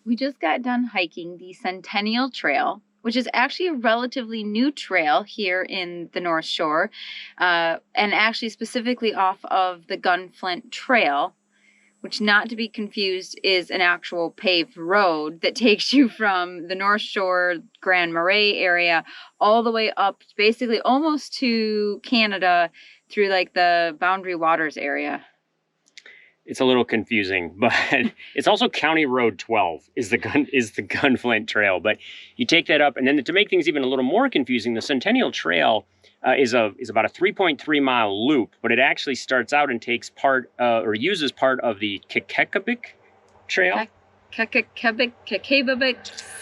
We just got done hiking the Centennial Trail, which is actually a relatively new trail here in the North Shore, and actually specifically off of the Gun Flint Trail, which, not to be confused, is an actual paved road that takes you from the North Shore, Grand Marais area, all the way up basically almost to Canada through like the Boundary Waters area. It's a little confusing, but it's also County Road 12 is the Gun Flint Trail. But you take that up, and then to make things even a little more confusing, the Centennial Trail is about a 3.3 mile loop, but it actually starts out and takes part or uses part of the Hikecampgo Trail. Hikecampgo.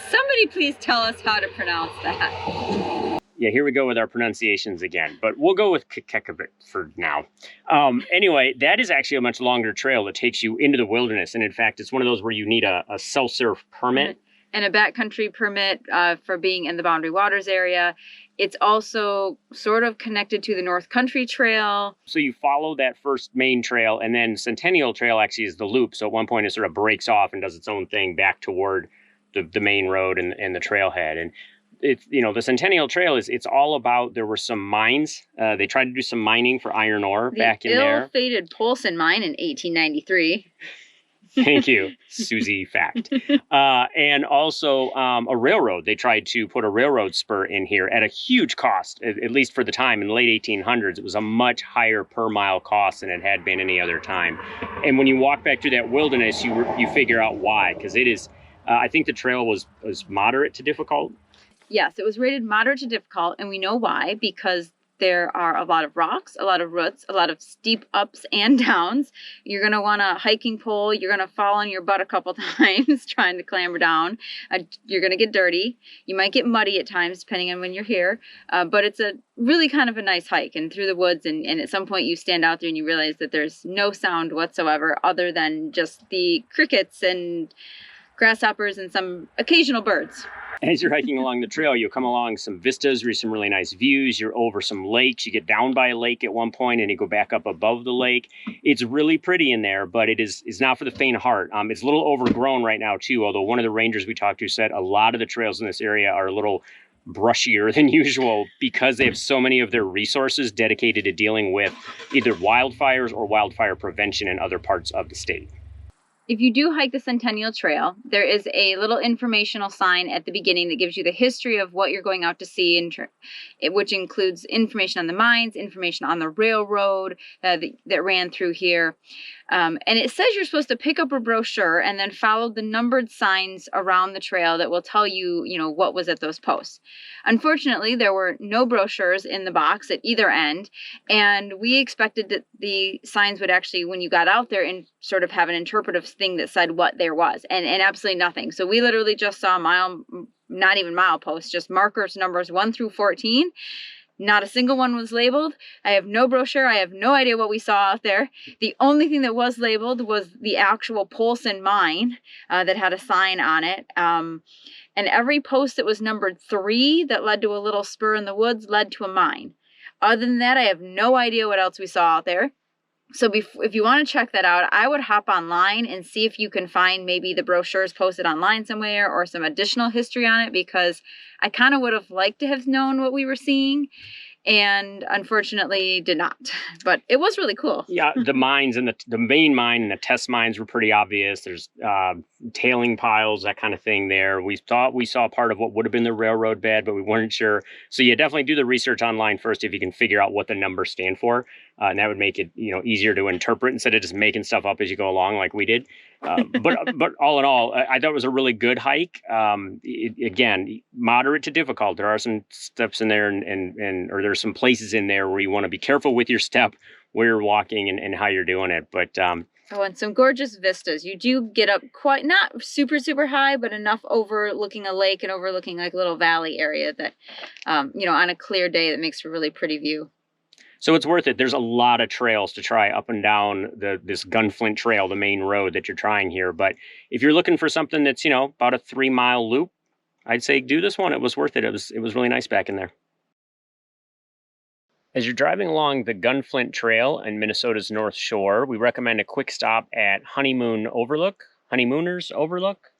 Somebody please tell us how to pronounce that. Yeah, here we go with our pronunciations again, but we'll go with Hikecampgo for now. Anyway, that is actually a much longer trail that takes you into the wilderness. And in fact, it's one of those where you need a self-serve permit. And a backcountry permit for being in the Boundary Waters area. It's also sort of connected to the North Country Trail. So you follow that first main trail, and then Centennial Trail actually is the loop. So at one point it sort of breaks off and does its own thing back toward the main road and the trailhead. And it's, the Centennial Trail it's all about, there were some mines. They tried to do some mining for iron ore back in there. The ill-fated Paulson Mine in 1893. Thank you, Susie Fact. And also a railroad. They tried to put a railroad spur in here at a huge cost, at least for the time. In the late 1800s, it was a much higher per mile cost than it had been any other time. And when you walk back through that wilderness, you figure out why, because it is, I think the trail was moderate to difficult. Yes, it was rated moderate to difficult, and we know why, because there are a lot of rocks, a lot of roots, a lot of steep ups and downs. You're going to want a hiking pole. You're going to fall on your butt a couple times trying to clamber down. You're going to get dirty. You might get muddy at times, depending on when you're here. But it's a really kind of a nice hike and through the woods. And at some point you stand out there and you realize that there's no sound whatsoever other than just the crickets and grasshoppers and some occasional birds. As you're hiking along the trail, you'll come along some vistas where some really nice views. You're over some lakes. You get down by a lake at one point and you go back up above the lake. It's really pretty in there, but it's not for the faint of heart. It's a little overgrown right now too, although one of the rangers we talked to said a lot of the trails in this area are a little brushier than usual because they have so many of their resources dedicated to dealing with either wildfires or wildfire prevention in other parts of the state. If you do hike the Centennial Trail, there is a little informational sign at the beginning that gives you the history of what you're going out to see, which includes information on the mines, information on the railroad that ran through here. And it says you're supposed to pick up a brochure and then follow the numbered signs around the trail that will tell you, what was at those posts. Unfortunately, there were no brochures in the box at either end, and we expected that the signs would actually, when you got out there, and sort of have an interpretive thing that said what there was, and absolutely nothing. So we literally just saw not even mile posts, just markers, numbers 1 through 14. Not a single one was labeled. I have no brochure. I have no idea what we saw out there. The only thing that was labeled was the actual Paulson Mine that had a sign on it. And every post that was numbered 3 that led to a little spur in the woods led to a mine. Other than that, I have no idea what else we saw out there. So if you want to check that out, I would hop online and see if you can find maybe the brochures posted online somewhere or some additional history on it, because I kind of would have liked to have known what we were seeing and unfortunately did not. But it was really cool. Yeah, the mines and the main mine and the test mines were pretty obvious. There's tailing piles, that kind of thing there. We thought we saw part of what would have been the railroad bed, but we weren't sure. So you definitely do the research online first if you can figure out what the numbers stand for. And that would make it, easier to interpret instead of just making stuff up as you go along like we did. But all in all, I thought it was a really good hike. Again, moderate to difficult. There are some steps in there or there's some places in there where you want to be careful with your step, where you're walking and how you're doing it. But and some gorgeous vistas. You do get up quite, not super, super high, but enough overlooking a lake and overlooking like a little valley area that, on a clear day that makes for a really pretty view. So it's worth it. There's a lot of trails to try up and down this Gun Flint Trail, the main road that you're trying here. But if you're looking for something that's, about a 3-mile loop, I'd say do this one. It was worth it. It was really nice back in there. As you're driving along the Gun Flint Trail in Minnesota's North Shore, we recommend a quick stop at Honeymooners Overlook.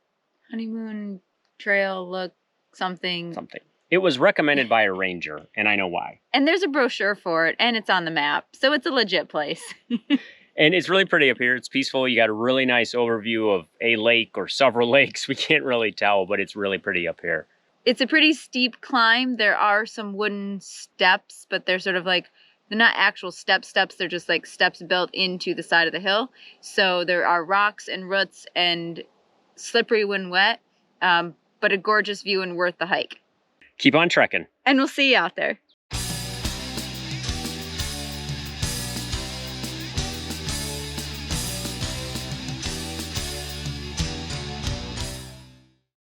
Honeymoon Trail look something. Something. It was recommended by a ranger, and I know why. And there's a brochure for it, and it's on the map, so it's a legit place. And it's really pretty up here. It's peaceful. You got a really nice overview of a lake or several lakes. We can't really tell, but it's really pretty up here. It's a pretty steep climb. There are some wooden steps, but they're sort of like, they're not actual steps. They're just like steps built into the side of the hill. So there are rocks and roots and slippery when wet, but a gorgeous view and worth the hike. Keep on trekking. And we'll see you out there.